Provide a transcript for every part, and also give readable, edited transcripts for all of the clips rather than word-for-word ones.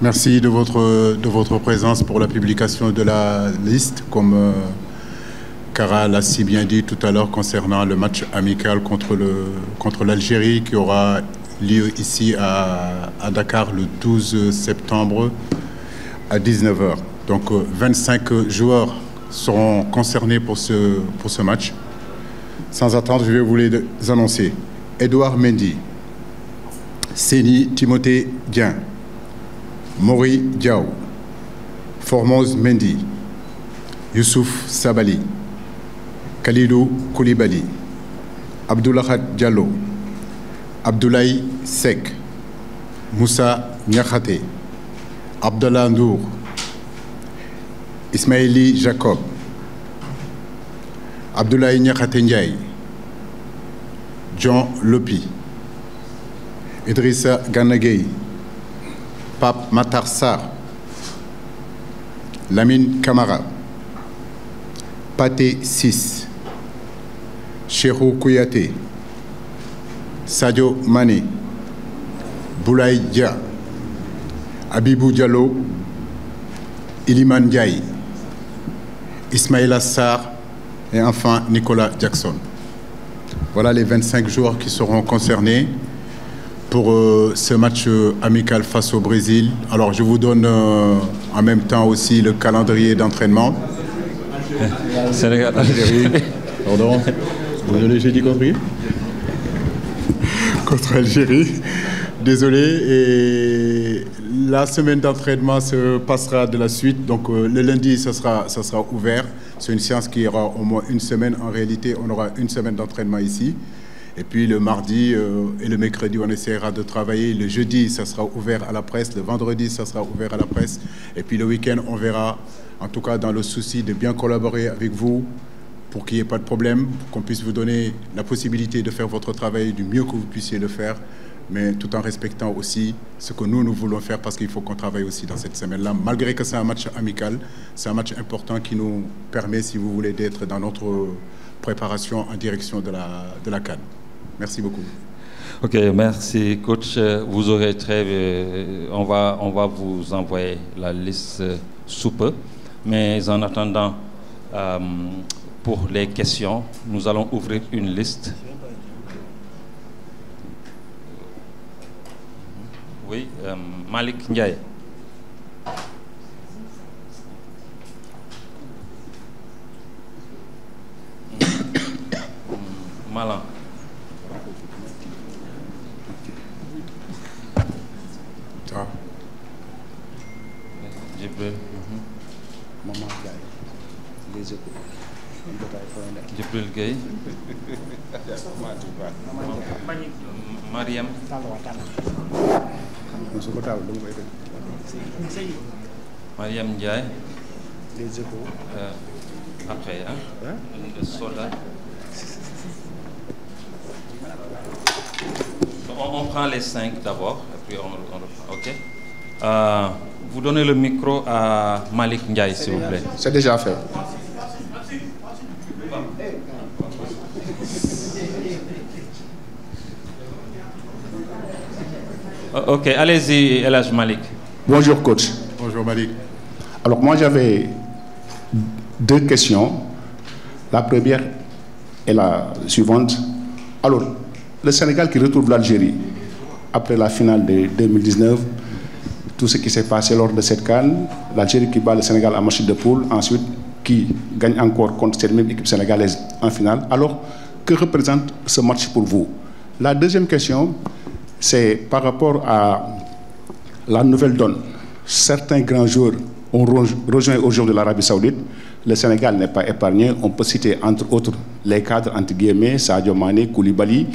Merci de votre présence pour la publication de la liste, comme Kara l'a si bien dit tout à l'heure concernant le match amical contre l'Algérie qui aura lieu ici à Dakar le 12 septembre à 19 h. Donc 25 joueurs seront concernés pour ce match. Sans attendre, je vais vous les annoncer. Edouard Mendy, Séni Timothée Dieng, Mori Diaw, Formose Mendy, Youssouf Sabali, Khalilou Koulibaly, Abdoulahat Diallo, Abdoulaye Seck, Moussa Niakhaté, Abdallah Ndour, Ismaïli Jacob, Abdoulaye Niakhaté Ndiaye, John Lopi, Idrissa Gana Gueye, Pape Matar Sarr, Lamine Camara, Pathé Ciss, Cheikhou Kouyaté, Sadio Mané, Boulaye Dia, Abibou Diallo, Iliman Ndiaye, Ismaïla Sarr et enfin Nicolas Jackson. Voilà les 25 joueurs qui seront concernés pour ce match amical face au Brésil. Alors je vous donne en même temps aussi le calendrier d'entraînement. Sénégal. Algérie. Pardon. Désolé, j'ai dit compris. Contre Algérie. Désolé. Et la semaine d'entraînement se passera de la suite. Donc le lundi, ça sera ouvert. C'est une séance qui aura au moins une semaine. En réalité, on aura une semaine d'entraînement ici. Et puis le mardi et le mercredi, on essaiera de travailler. Le jeudi, ça sera ouvert à la presse. Le vendredi, ça sera ouvert à la presse. Et puis le week-end, on verra, en tout cas dans le souci de bien collaborer avec vous pour qu'il n'y ait pas de problème, qu'on puisse vous donner la possibilité de faire votre travail du mieux que vous puissiez le faire, mais tout en respectant aussi ce que nous voulons faire, parce qu'il faut qu'on travaille aussi dans cette semaine-là. Malgré que c'est un match amical, c'est un match important qui nous permet, si vous voulez, d'être dans notre préparation en direction de la CAN. Merci beaucoup. Ok, merci coach. Vous aurez on va vous envoyer la liste sous peu. Mais en attendant, pour les questions, nous allons ouvrir une liste. Oui, Malik Ndiaye. Malan. Jibril. Maman Gaye. Les Échos. Jibril Gueye. Mariam. Mariam Ndiaye. Les Échos. Après, hein? Le soldat. On prend les 5 d'abord, et puis on reprend. OK. Vous donnez le micro à Malik Ndiaye, s'il vous plaît. C'est déjà fait. OK, allez-y, Elhaj Malik. Bonjour, coach. Bonjour, Malik. Alors, moi, j'avais 2 questions. La première est la suivante. Alors, le Sénégal qui retrouve l'Algérie après la finale de 2019, tout ce qui s'est passé lors de cette CAN, l'Algérie qui bat le Sénégal en match de poule, ensuite qui gagne encore contre cette même équipe sénégalaise en finale. Alors, que représente ce match pour vous? La deuxième question, c'est par rapport à la nouvelle donne. Certains grands joueurs ont rejoint aujourd'hui l'Arabie Saoudite. Le Sénégal n'est pas épargné. On peut citer entre autres les cadres entre guillemets, Sadio Mané, Koulibaly,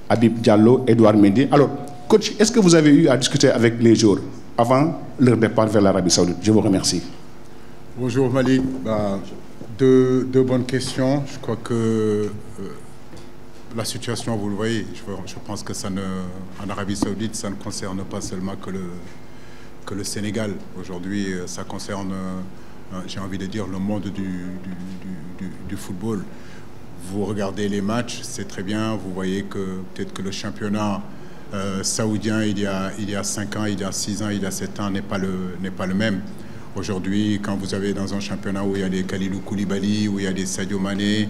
Habib Diallo, Edouard Mendy. Alors, coach, est-ce que vous avez eu à discuter avec les joueurs avant leur départ vers l'Arabie Saoudite? Je vous remercie. Bonjour Malik. Deux bonnes questions. Je crois que la situation, vous le voyez, je pense que en Arabie Saoudite, ça ne concerne pas seulement que le Sénégal. Aujourd'hui, ça concerne, j'ai envie de dire, le monde du football. Vous regardez les matchs, c'est très bien. Vous voyez que peut-être que le championnat saoudien il y a 5 ans, il y a 6 ans, il y a 7 ans n'est pas le même. Aujourd'hui, quand vous avez dans un championnat où il y a des Kalidou Koulibaly, où il y a des Sadio Mané,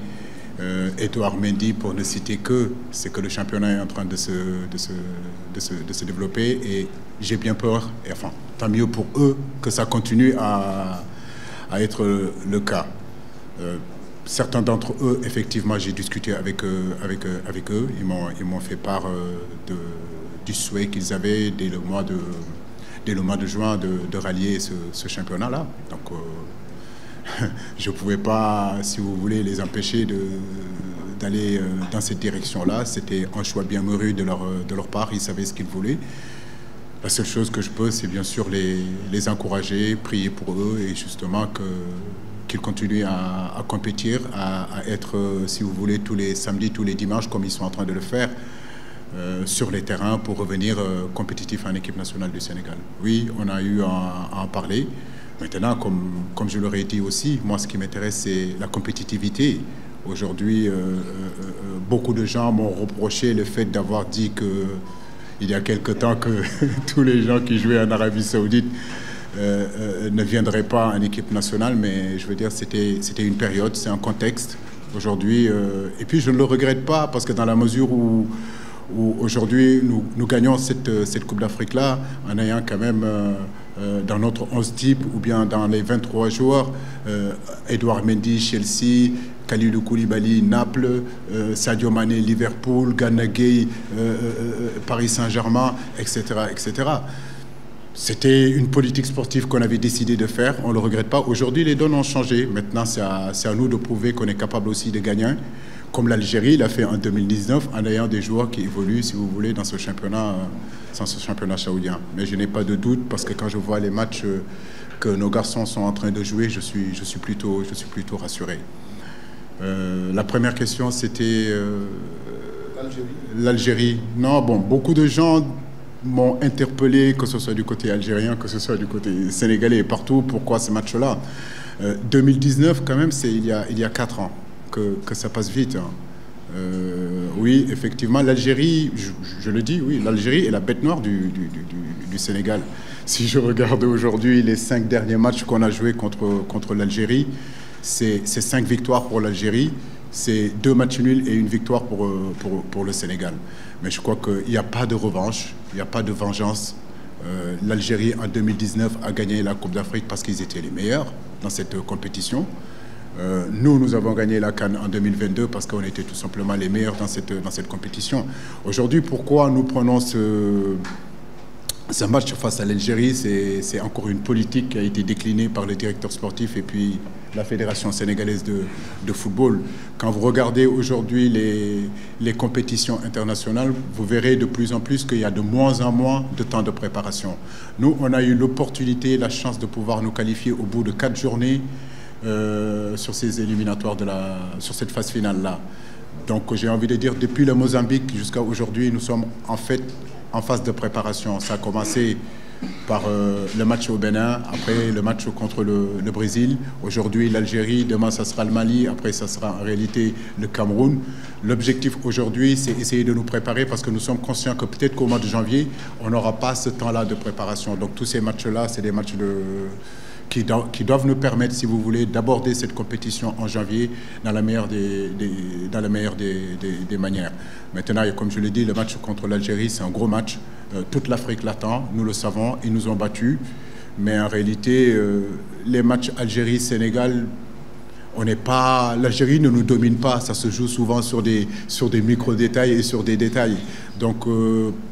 Edouard Mendy, pour ne citer que, c'est que le championnat est en train de se développer, et j'ai bien peur, et enfin, tant mieux pour eux, que ça continue à être le cas. Certains d'entre eux, effectivement, j'ai discuté avec eux. Ils m'ont fait part du souhait qu'ils avaient dès le mois de juin de rallier ce championnat-là. Donc, je ne pouvais pas, si vous voulez, les empêcher d'aller dans cette direction-là. C'était un choix bien mûri de leur part. Ils savaient ce qu'ils voulaient. La seule chose que je peux, c'est bien sûr les encourager, prier pour eux, et justement qu'ils continuent à compétir, à être, si vous voulez, tous les samedis, tous les dimanches, comme ils sont en train de le faire, sur les terrains pour revenir compétitifs en équipe nationale du Sénégal. Oui, on a eu à en parler. Maintenant, comme je l'aurais dit aussi, moi, ce qui m'intéresse, c'est la compétitivité. Aujourd'hui, beaucoup de gens m'ont reproché le fait d'avoir dit qu'il y a quelque temps que tous les gens qui jouaient en Arabie Saoudite ne viendraient pas en équipe nationale, mais je veux dire, c'était une période, c'est un contexte. Aujourd'hui, et puis je ne le regrette pas, parce que dans la mesure où aujourd'hui nous gagnons cette Coupe d'Afrique-là, en ayant quand même dans notre 11 type, ou bien dans les 23 joueurs, Edouard Mendy, Chelsea, Kalidou Koulibaly, Naples, Sadio Mané, Liverpool, Gana Gueye, Paris Saint-Germain, etc., etc. C'était une politique sportive qu'on avait décidé de faire, on ne le regrette pas. Aujourd'hui, les donnes ont changé. Maintenant, c'est à nous de prouver qu'on est capable aussi de gagner, comme l'Algérie l'a fait en 2019, en ayant des joueurs qui évoluent, si vous voulez, dans ce championnat saoudien. Mais je n'ai pas de doute, parce que quand je vois les matchs que nos garçons sont en train de jouer, je suis plutôt rassuré. La première question, c'était l'Algérie. Non, bon, beaucoup de gens m'ont interpellé, que ce soit du côté algérien, que ce soit du côté sénégalais, et partout. Pourquoi ce match-là? 2019, quand même, c'est il y a 4 ans que ça passe vite. Hein. Oui, effectivement, l'Algérie, je le dis, oui, l'Algérie est la bête noire du Sénégal. Si je regarde aujourd'hui les 5 derniers matchs qu'on a joués contre l'Algérie, c'est 5 victoires pour l'Algérie, c'est 2 matchs nuls et 1 victoire pour le Sénégal. Mais je crois qu'il n'y a pas de revanche, il n'y a pas de vengeance. L'Algérie, en 2019, a gagné la Coupe d'Afrique parce qu'ils étaient les meilleurs dans cette compétition. Nous avons gagné la CAN en 2022 parce qu'on était tout simplement les meilleurs dans cette compétition. Aujourd'hui, pourquoi nous prenons ce match face à l'Algérie? C'est encore une politique qui a été déclinée par le directeur sportif et puis la Fédération sénégalaise de football. Quand vous regardez aujourd'hui les compétitions internationales, vous verrez de plus en plus qu'il y a de moins en moins de temps de préparation. Nous, on a eu l'opportunité, la chance de pouvoir nous qualifier au bout de 4 journées sur ces éliminatoires, sur cette phase finale-là. Donc j'ai envie de dire, depuis le Mozambique jusqu'à aujourd'hui, nous sommes en fait en phase de préparation. Ça a commencé par le match au Bénin, après le match contre le Brésil, aujourd'hui l'Algérie, demain ça sera le Mali, après ça sera en réalité le Cameroun. L'objectif aujourd'hui, c'est essayer de nous préparer, parce que nous sommes conscients que peut-être qu'au mois de janvier, on n'aura pas ce temps-là de préparation. Donc tous ces matchs-là, c'est des matchs qui doivent nous permettre, si vous voulez, d'aborder cette compétition en janvier dans la meilleure des manières. Maintenant, comme je l'ai dit, le match contre l'Algérie, c'est un gros match. Toute l'Afrique l'attend, nous le savons, ils nous ont battus. Mais en réalité, les matchs Algérie-Sénégal, l'Algérie ne nous domine pas, ça se joue souvent sur des micro-détails et sur des détails. Donc,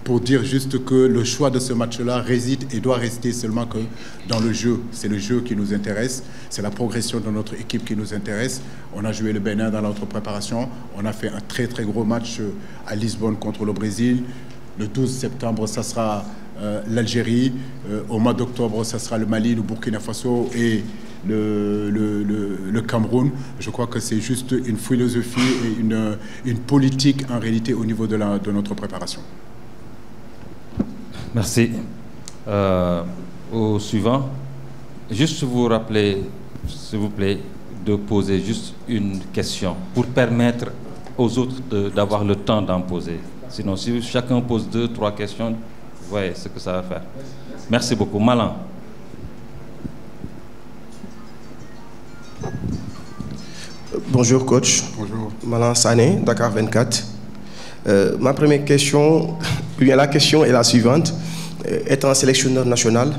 pour dire juste que le choix de ce match-là réside et doit rester seulement que dans le jeu. C'est le jeu qui nous intéresse, c'est la progression de notre équipe qui nous intéresse. On a joué le Bénin dans notre préparation, on a fait un très très gros match à Lisbonne contre le Brésil. Le 12 septembre, ça sera l'Algérie. Au mois d'octobre, ça sera le Mali, le Burkina Faso et le Cameroun. Je crois que c'est juste une philosophie et une politique en réalité au niveau de notre préparation. Merci. Au suivant, juste vous rappeler, s'il vous plaît, de poser juste une question pour permettre aux autres d'avoir le temps d'en poser. Sinon, si chacun pose 2, 3 questions, vous voyez ce que ça va faire. Merci beaucoup. Malan. Bonjour coach. Bonjour. Malan Sané, Dakar 24. Ma première question, bien la question est la suivante. Étant sélectionneur national,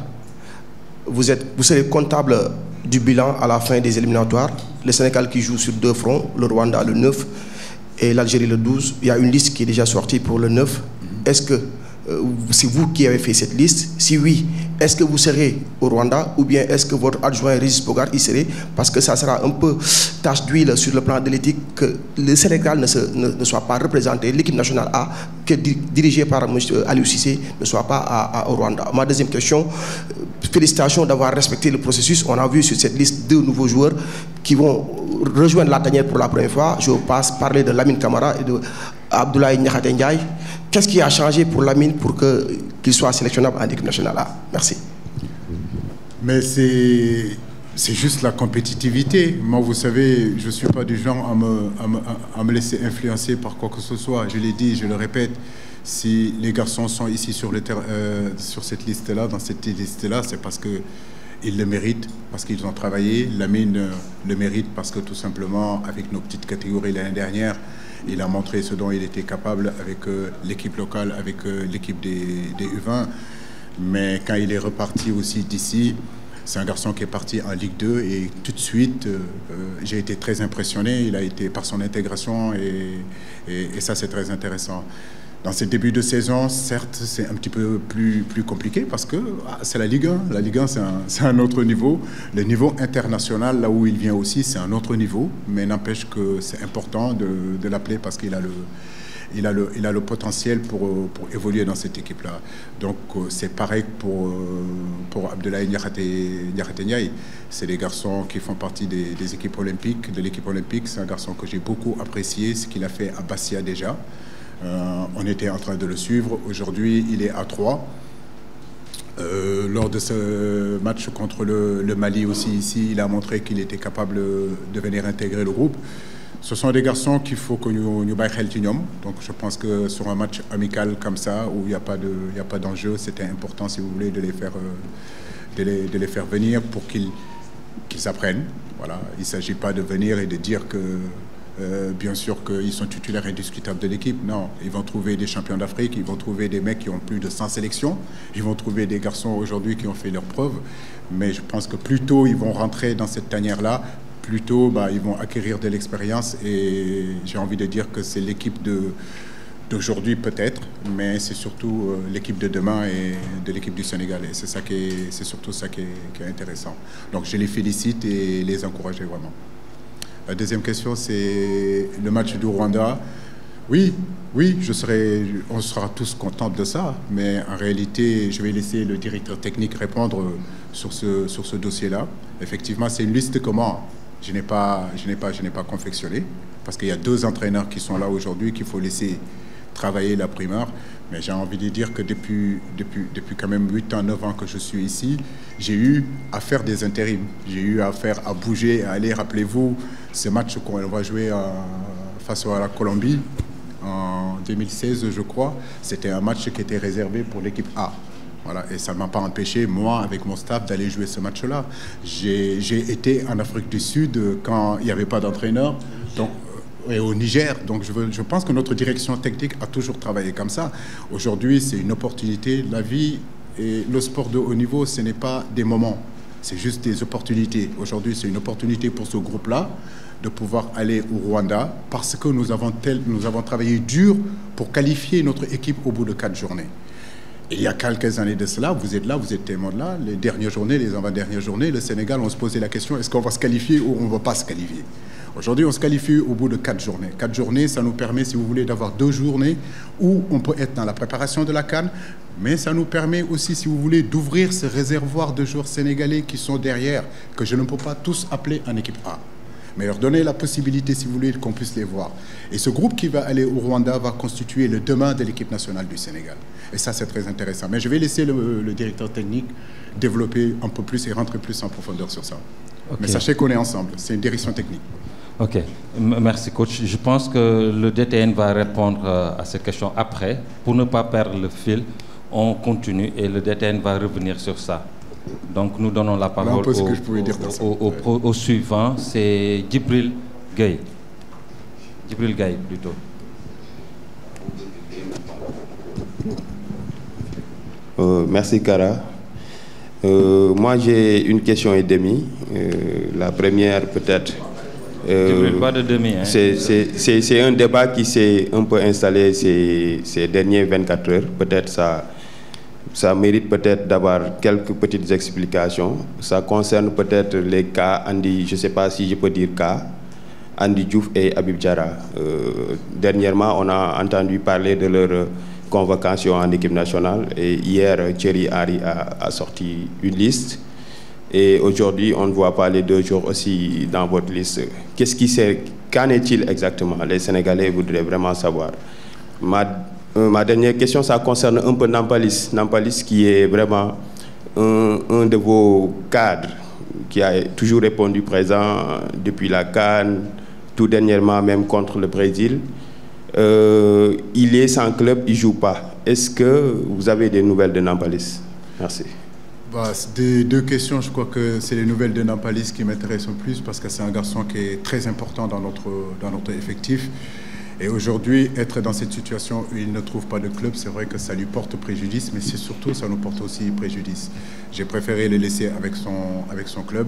vous serez comptable du bilan à la fin des éliminatoires. Le Sénégal qui joue sur 2 fronts, le Rwanda le 9 et l'Algérie le 12. Il y a une liste qui est déjà sortie pour le 9. Est-ce que c'est vous qui avez fait cette liste? Si oui, est-ce que vous serez au Rwanda ou bien est-ce que votre adjoint Régis Bogart y serait? Parce que ça sera un peu tache d'huile sur le plan de l'éthique que le Sénégal ne soit pas représenté, l'équipe nationale A, que dirigée par M. Aliou Cissé, ne soit pas au Rwanda. Ma deuxième question, félicitations d'avoir respecté le processus. On a vu sur cette liste 2 nouveaux joueurs qui vont rejoindre la tanière pour la première fois. Je passe parler de Lamine Camara et de Abdoulaye Niakhaté Ndiaye. Qu'est-ce qui a changé pour Lamine pour qu'il soit sélectionnable en équipe nationale A? Merci. Mais c'est juste la compétitivité. Moi, vous savez, je ne suis pas du genre à me laisser influencer par quoi que ce soit. Je l'ai dit, je le répète, si les garçons sont ici sur cette liste-là, dans cette liste-là, c'est parce qu'ils le méritent, parce qu'ils ont travaillé. Lamine le mérite parce que tout simplement, avec nos petites catégories l'année dernière, il a montré ce dont il était capable avec l'équipe locale, avec l'équipe des U20. Mais quand il est reparti aussi d'ici, c'est un garçon qui est parti en Ligue 2 et tout de suite, j'ai été très impressionné. Il a été par son intégration et ça, c'est très intéressant. Dans ces débuts de saison, certes, c'est un petit peu plus compliqué parce que c'est la Ligue 1. La Ligue 1, c'est un autre niveau. Le niveau international, là où il vient aussi, c'est un autre niveau. Mais n'empêche que c'est important de l'appeler parce qu'il a le potentiel pour évoluer dans cette équipe-là. Donc, c'est pareil pour Abdoulaye Niakhaté Ndiaye. C'est des garçons qui font partie des équipes olympiques, de l'équipe olympique. C'est un garçon que j'ai beaucoup apprécié, ce qu'il a fait à Bastia déjà. On était en train de le suivre. Aujourd'hui, il est à 3. Lors de ce match contre le Mali aussi ici, il a montré qu'il était capable de venir intégrer le groupe. Ce sont des garçons qu'il faut que nous baillons. Donc je pense que sur un match amical comme ça, où il n'y a pas d'enjeu, c'était important, si vous voulez, de les faire venir pour qu'ils apprennent. Voilà. Il ne s'agit pas de venir et de dire que bien sûr qu'ils sont titulaires indiscutables de l'équipe. Non, ils vont trouver des champions d'Afrique, ils vont trouver des mecs qui ont plus de 100 sélections, ils vont trouver des garçons aujourd'hui qui ont fait leurs preuves. Mais je pense que plus tôt ils vont rentrer dans cette tanière-là, plus tôt ils vont acquérir de l'expérience. Et j'ai envie de dire que c'est l'équipe d'aujourd'hui peut-être, mais c'est surtout l'équipe de demain et de l'équipe du Sénégal. Et c'est surtout ça qui est intéressant. Donc je les félicite et les encourage vraiment. La deuxième question, c'est le match du Rwanda. Oui, on sera tous contents de ça, mais en réalité, je vais laisser le directeur technique répondre sur ce dossier-là. Effectivement, c'est une liste que moi, je n'ai pas confectionnée, parce qu'il y a 2 entraîneurs qui sont là aujourd'hui qu'il faut laisser travailler la primeur. Mais j'ai envie de dire que depuis quand même 8 ans, 9 ans que je suis ici, j'ai eu à faire des intérims. J'ai eu à bouger, à aller, rappelez-vous, ce match qu'on va jouer face à la Colombie en 2016, je crois. C'était un match qui était réservé pour l'équipe A. Voilà, et ça ne m'a pas empêché, moi, avec mon staff, d'aller jouer ce match-là. J'ai été en Afrique du Sud quand il n'y avait pas d'entraîneur. Donc, et au Niger. Donc je pense que notre direction technique a toujours travaillé comme ça. Aujourd'hui, c'est une opportunité. La vie et le sport de haut niveau, ce n'est pas des moments, c'est juste des opportunités. Aujourd'hui, c'est une opportunité pour ce groupe-là de pouvoir aller au Rwanda parce que nous avons travaillé dur pour qualifier notre équipe au bout de 4 journées. Et il y a quelques années de cela, vous êtes là, vous êtes témoin de là, les dernières journées, les avant-dernières journées, le Sénégal, on se posait la question, est-ce qu'on va se qualifier ou on ne va pas se qualifier? Aujourd'hui, on se qualifie au bout de 4 journées. 4 journées, ça nous permet, si vous voulez, d'avoir 2 journées où on peut être dans la préparation de la CAN, mais ça nous permet aussi, si vous voulez, d'ouvrir ce réservoir de joueurs sénégalais qui sont derrière, que je ne peux pas tous appeler en équipe A. Mais leur donner la possibilité, si vous voulez, qu'on puisse les voir. Et ce groupe qui va aller au Rwanda va constituer le demain de l'équipe nationale du Sénégal. Et ça, c'est très intéressant. Mais je vais laisser le directeur technique développer un peu plus et rentrer plus en profondeur sur ça. Okay. Mais sachez qu'on est ensemble. C'est une direction technique. Ok, merci coach. Je pense que le DTN va répondre à cette question après. Pour ne pas perdre le fil, on continue et le DTN va revenir sur ça. Donc nous donnons la parole au suivant, c'est Djibril Gaye. Djibril Gaye plutôt. Merci Kara. Moi j'ai une question et demie. La première peut-être... pas de demi. Hein. C'est un débat qui s'est un peu installé ces dernières 24 heures. Peut-être ça mérite peut-être d'avoir quelques petites explications. Ça concerne peut-être les cas Andy, je ne sais pas si je peux dire cas, Andy Diouf et Habib Diarra. Dernièrement, on a entendu parler de leur convocation en équipe nationale et hier, Thierry Henry a sorti une liste. Et aujourd'hui, on ne voit pas les 2 jours aussi dans votre liste. Qu'en est-il exactement? Les Sénégalais voudraient vraiment savoir. Ma dernière question, ça concerne un peu Nampalis. Nampalis qui est vraiment un de vos cadres qui a toujours répondu présent depuis la CAN, tout dernièrement même contre le Brésil. Il est sans club, il ne joue pas. Est-ce que vous avez des nouvelles de Nampalis? Merci. Des 2 questions, je crois que c'est les nouvelles de Nampalis qui m'intéressent le plus parce que c'est un garçon qui est très important dans notre effectif. Et aujourd'hui, être dans cette situation où il ne trouve pas de club, c'est vrai que ça lui porte préjudice, mais c'est surtout, ça nous porte aussi préjudice. J'ai préféré le laisser avec son club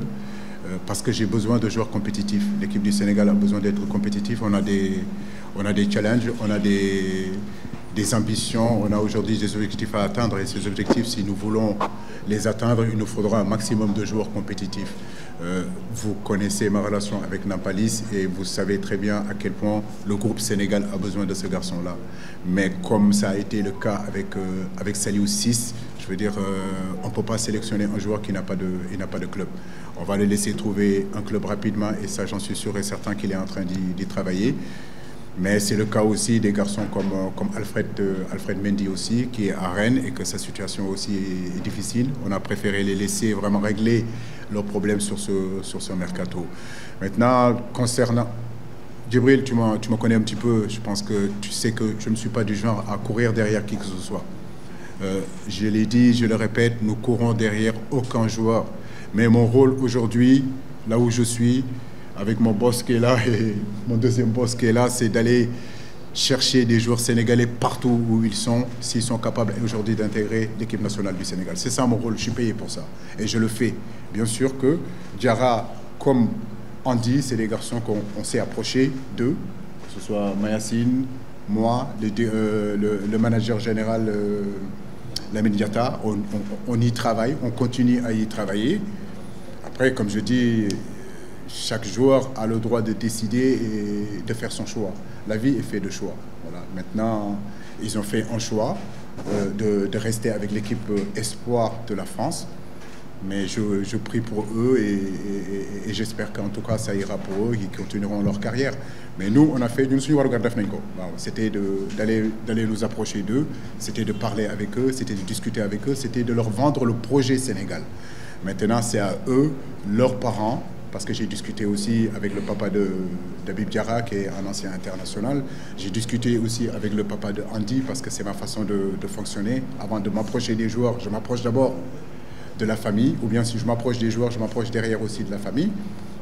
parce que j'ai besoin de joueurs compétitifs. L'équipe du Sénégal a besoin d'être compétitif. On a des challenges, on a des ambitions, on a aujourd'hui des objectifs à atteindre et ces objectifs, si nous voulons les atteindre, il nous faudra un maximum de joueurs compétitifs. Vous connaissez ma relation avec Nampalis et vous savez très bien à quel point le groupe Sénégal a besoin de ce garçon-là. Mais comme ça a été le cas avec Saliou 6, je veux dire, on ne peut pas sélectionner un joueur qui n'a pas de club. On va le laisser trouver un club rapidement et ça, j'en suis sûr et certain qu'il est en train d'y travailler. Mais c'est le cas aussi des garçons comme Alfred Mendy aussi, qui est à Rennes et que sa situation aussi est difficile. On a préféré les laisser vraiment régler leurs problèmes sur ce mercato. Maintenant, concernant... Djibril, tu me connais un petit peu. Je pense que tu sais que je ne suis pas du genre à courir derrière qui que ce soit. Je l'ai dit, je le répète, nous courons derrière aucun joueur. Mais mon rôle aujourd'hui, là où je suis, avec mon boss qui est là et mon deuxième boss qui est là, c'est d'aller chercher des joueurs sénégalais partout où ils sont, s'ils sont capables aujourd'hui d'intégrer l'équipe nationale du Sénégal. C'est ça mon rôle, je suis payé pour ça. Et je le fais. Bien sûr que Diarra, comme Andy, c'est des garçons qu'on s'est approchés d'eux, que ce soit Mayacine, moi, le manager général Lamine Diatta, on y travaille, on continue à y travailler. Après, comme je dis, chaque joueur a le droit de décider et de faire son choix. La vie est faite de choix. Voilà. Maintenant, ils ont fait un choix de rester avec l'équipe espoir de la France. Mais je prie pour eux et j'espère qu'en tout cas ça ira pour eux, qu'ils continueront leur carrière. Mais nous, on a fait, c'était d'aller nous approcher d'eux, c'était de parler avec eux, c'était de discuter avec eux, c'était de leur vendre le projet Sénégal. Maintenant, c'est à eux, leurs parents, parce que j'ai discuté aussi avec le papa d'Habib Diarra, qui est un ancien international. J'ai discuté aussi avec le papa de Andy, parce que c'est ma façon de fonctionner. Avant de m'approcher des joueurs, je m'approche d'abord de la famille, ou bien si je m'approche des joueurs, je m'approche derrière aussi de la famille.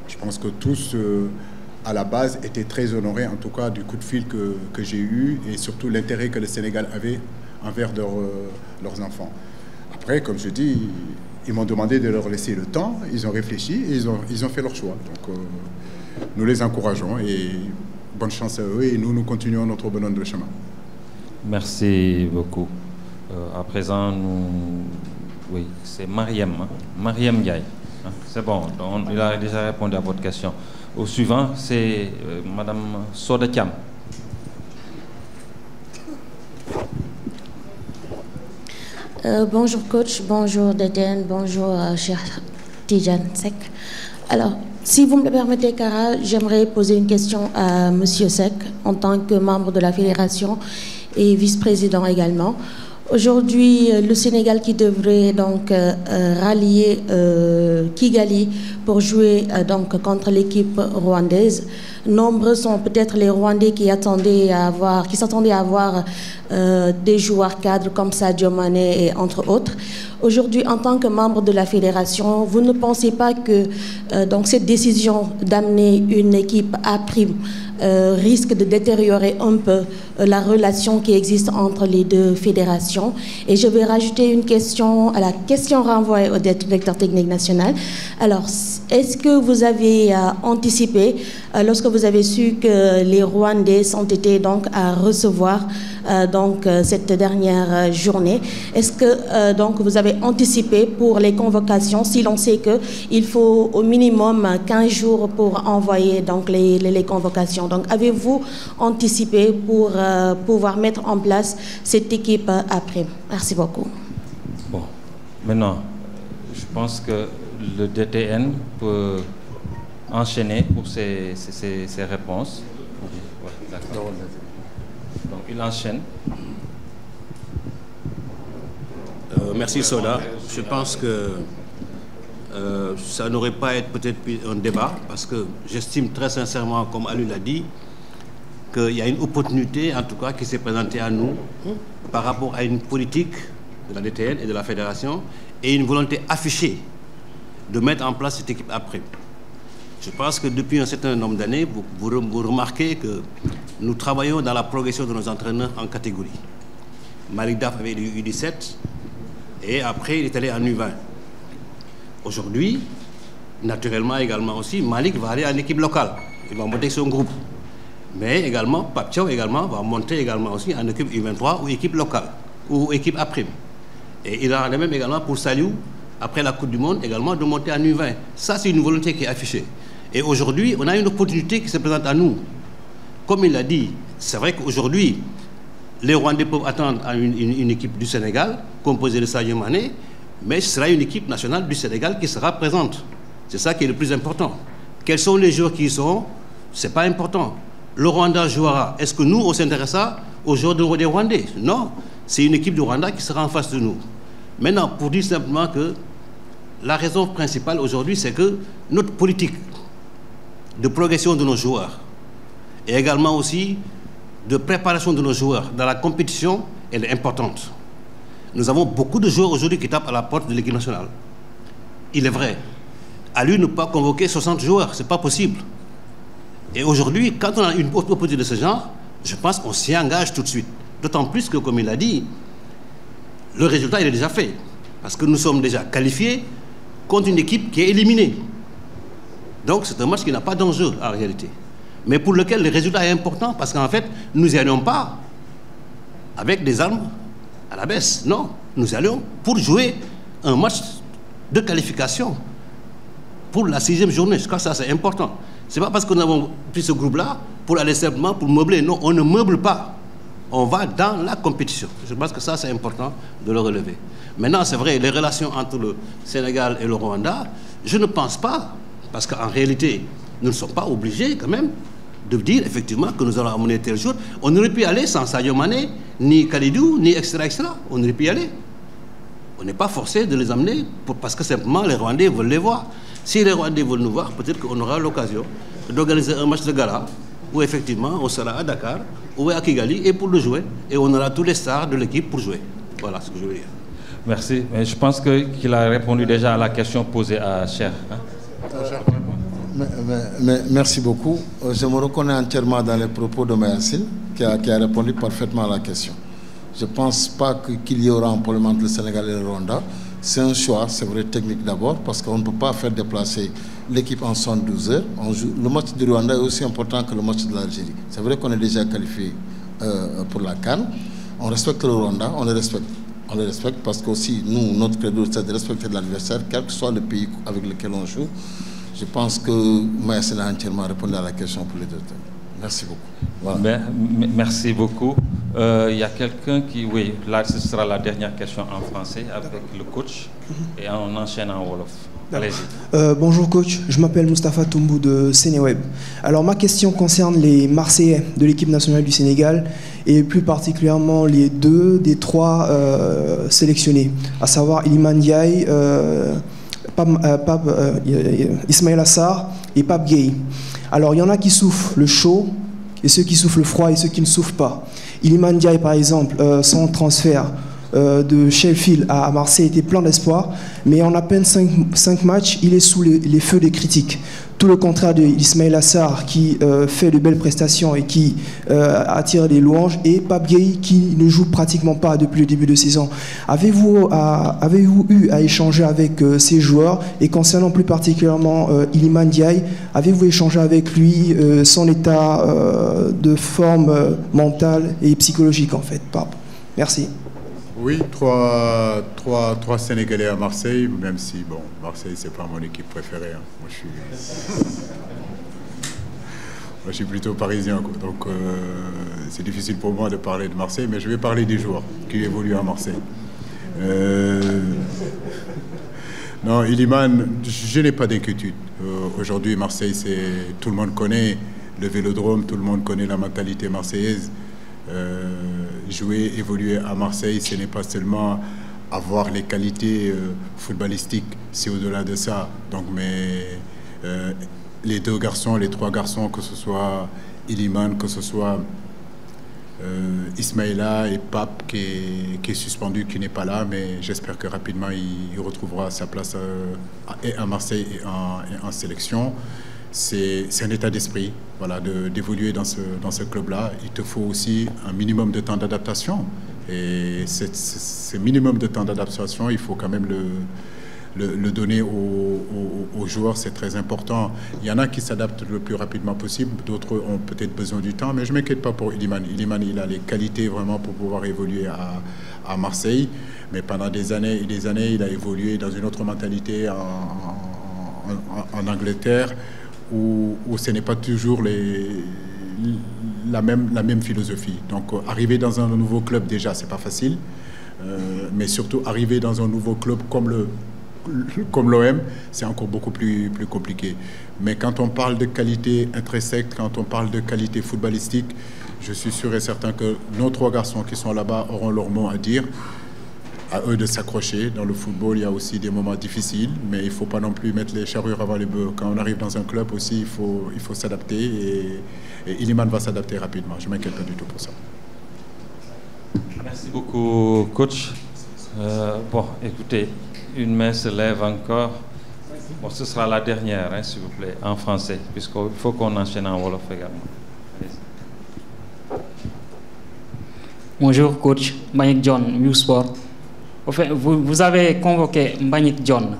Je pense que tous, à la base, étaient très honorés, en tout cas, du coup de fil que j'ai eu, et surtout l'intérêt que le Sénégal avait envers leurs enfants. Après, comme je dis, ils m'ont demandé de leur laisser le temps, ils ont réfléchi et ils ont fait leur choix. Donc nous les encourageons et bonne chance à eux et nous continuons notre bonhomme de chemin. Merci beaucoup. À présent, oui, c'est Mariam. Hein? Mariam Ndiaye. Hein? C'est bon, donc, il a déjà répondu à votre question. Au suivant, c'est Madame Soda Thiam. Bonjour coach, bonjour DTN, bonjour cher Tidjane Seck. Alors, si vous me le permettez, Kara, j'aimerais poser une question à Monsieur Seck en tant que membre de la fédération et vice-président également. Aujourd'hui, le Sénégal qui devrait donc rallier Kigali pour jouer donc contre l'équipe rwandaise. Nombreux sont peut-être les Rwandais qui s'attendaient à avoir des joueurs cadres comme Sadio Mané et entre autres. Aujourd'hui, en tant que membre de la fédération, vous ne pensez pas que donc cette décision d'amener une équipe A' risque de détériorer un peu la relation qui existe entre les deux fédérations? Et je vais rajouter une question à la question renvoyée au directeur technique national. Alors, est-ce que vous avez anticipé, lorsque vous avez su que les Rwandais sont été donc à recevoir donc cette dernière journée, est-ce que donc vous avez anticipé pour les convocations, si l'on sait qu'il faut au minimum 15 jours pour envoyer donc les convocations? Donc avez-vous anticipé pour pouvoir mettre en place cette équipe après? Merci beaucoup. Bon, maintenant, je pense que le DTN peut enchaîner pour ses réponses. Ouais, d'accord. Donc il enchaîne. Merci Soda. Je pense que ça n'aurait pas été peut-être un débat, parce que j'estime très sincèrement, comme Alu l'a dit, qu'il y a une opportunité en tout cas qui s'est présentée à nous par rapport à une politique de la DTN et de la fédération et une volonté affichée de mettre en place cette équipe après. Je pense que depuis un certain nombre d'années, vous remarquez que nous travaillons dans la progression de nos entraîneurs en catégorie. Malik Daf avait eu U17 et après il est allé en U20. Aujourd'hui, naturellement également aussi, Malik va aller en équipe locale. Il va monter son groupe. Mais également, Pape Thiaw également va monter également aussi en équipe U23 ou équipe locale ou équipe A'. Et il en a même également pour Saliou, après la Coupe du Monde, également de monter en U20. Ça, c'est une volonté qui est affichée. Et aujourd'hui, on a une opportunité qui se présente à nous. Comme il l'a dit, c'est vrai qu'aujourd'hui, les Rwandais peuvent attendre une équipe du Sénégal, composée de Sadio Mané, mais ce sera une équipe nationale du Sénégal qui sera présente. C'est ça qui est le plus important. Quels sont les joueurs qui y sont? Ce n'est pas important. Le Rwanda jouera. Est-ce que nous, on s'intéresse aux joueurs des Rwandais? Non. C'est une équipe du Rwanda qui sera en face de nous. Maintenant, pour dire simplement que la raison principale aujourd'hui, c'est que notre politique de progression de nos joueurs et également aussi de préparation de nos joueurs dans la compétition, elle est importante. Nous avons beaucoup de joueurs aujourd'hui qui tapent à la porte de l'équipe nationale. Il est vrai. À lui ne pas convoquer 60 joueurs, ce n'est pas possible. Et aujourd'hui, quand on a une opportunité de ce genre, je pense qu'on s'y engage tout de suite. D'autant plus que, comme il a dit, le résultat il est déjà fait. Parce que nous sommes déjà qualifiés contre une équipe qui est éliminée. Donc c'est un match qui n'a pas d'enjeu en réalité. Mais pour lequel le résultat est important, parce qu'en fait, nous n'y allions pas avec des armes à la baisse. Non, nous allions pour jouer un match de qualification pour la 6e journée. Je crois que ça c'est important. Ce n'est pas parce que nous avons pris ce groupe-là pour aller simplement pour meubler. Non, on ne meuble pas. On va dans la compétition. Je pense que ça c'est important de le relever. Maintenant, c'est vrai, les relations entre le Sénégal et le Rwanda, je ne pense pas, parce qu'en réalité, nous ne sommes pas obligés quand même de dire effectivement que nous allons amener tel jour. On aurait pu y aller sans Sadio Mané, ni Kalidou, ni etc. On aurait pu y aller. On n'est pas forcé de les amener parce que simplement les Rwandais veulent les voir. Si les Rwandais veulent nous voir, peut-être qu'on aura l'occasion d'organiser un match de gala où effectivement on sera à Dakar ou à Kigali et pour le jouer. Et on aura tous les stars de l'équipe pour jouer. Voilà ce que je veux dire. Merci. Mais je pense qu'il a répondu déjà à la question posée à Cher. Merci beaucoup. Je me reconnais entièrement dans les propos de Mayacine qui a répondu parfaitement à la question. Je ne pense pas qu'il y aura un problème entre le Sénégal et le Rwanda. C'est un choix, c'est vrai, technique d'abord, parce qu'on ne peut pas faire déplacer l'équipe en 72 heures. Le match du Rwanda est aussi important que le match de l'Algérie. C'est vrai qu'on est déjà qualifié pour la CAN. On respecte le Rwanda, on le respecte. On le respecte parce que aussi, nous, notre credo, c'est de respecter l'adversaire, quel que soit le pays avec lequel on joue. Je pense que Mayacine a entièrement répondu à la question pour les deux thèmes. Merci beaucoup. Voilà. Merci beaucoup. Il y a quelqu'un qui... Oui, là, ce sera la dernière question en français avec le coach et on enchaîne en Wolof. Allez-y. Bonjour coach, je m'appelle Moustapha Toumbou de Sénéweb. Alors ma question concerne les Marseillais de l'équipe nationale du Sénégal et plus particulièrement les 2 des 3 sélectionnés, à savoir Iliman Ndiaye, Ismaïla Sarr et Pape Gueye. Alors il y en a qui souffrent le chaud et ceux qui souffrent le froid et ceux qui ne souffrent pas. Iliman Ndiaye par exemple, son transfert de Sheffield à Marseille était plein d'espoir, mais en à peine 5 matchs, il est sous les feux des critiques. Tout le contraire de Ismaïla Sarr qui fait de belles prestations et qui attire des louanges, et Pape Gueye qui ne joue pratiquement pas depuis le début de saison. Avez-vous eu à échanger avec ces joueurs, et concernant plus particulièrement Iliman Ndiaye, avez-vous échangé avec lui son état de forme mentale et psychologique en fait, Pape? Merci. Oui, trois Sénégalais à Marseille, même si, bon, Marseille, c'est pas mon équipe préférée. Hein. Moi, je suis plutôt parisien, quoi. Donc c'est difficile pour moi de parler de Marseille, mais je vais parler des joueurs qui évoluent à Marseille. Non, Iliman, je n'ai pas d'inquiétude. Aujourd'hui, Marseille, tout le monde connaît le Vélodrome, tout le monde connaît la mentalité marseillaise. Jouer, évoluer à Marseille, ce n'est pas seulement avoir les qualités footballistiques, c'est au-delà de ça. Donc, les 2 garçons, les 3 garçons, que ce soit Iliman, que ce soit Ismaïla et Pape qui est suspendu, qui n'est pas là, mais j'espère que rapidement il retrouvera sa place et à Marseille et en sélection. C'est un état d'esprit, voilà, d'évoluer dans ce club-là. Il te faut aussi un minimum de temps d'adaptation. Et ce minimum de temps d'adaptation, il faut quand même le donner aux joueurs, c'est très important. Il y en a qui s'adaptent le plus rapidement possible, d'autres ont peut-être besoin du temps, mais je ne m'inquiète pas pour Iliman. Iliman, il a les qualités vraiment pour pouvoir évoluer à Marseille, mais pendant des années et des années, il a évolué dans une autre mentalité en Angleterre, où ce n'est pas toujours la même philosophie. Donc arriver dans un nouveau club, déjà, c'est pas facile, mais surtout arriver dans un nouveau club comme l'OM, c'est encore beaucoup plus compliqué. Mais quand on parle de qualité intrinsèque, quand on parle de qualité footballistique, je suis sûr et certain que nos 3 garçons qui sont là-bas auront leur mot à dire. À eux de s'accrocher. Dans le football, il y a aussi des moments difficiles, mais il ne faut pas non plus mettre les charrues avant les bœufs. Quand on arrive dans un club aussi, il faut s'adapter, et Iliman va s'adapter rapidement. Je ne m'inquiète pas du tout pour ça. Merci beaucoup, coach. Bon, écoutez, une main se lève encore. Bon, ce sera la dernière, hein, s'il vous plaît, en français, puisqu'il faut qu'on enchaîne en Wolof également. Bonjour, coach. Mbagnick John, Viewsport. En fait, vous avez convoqué Mbagnick John,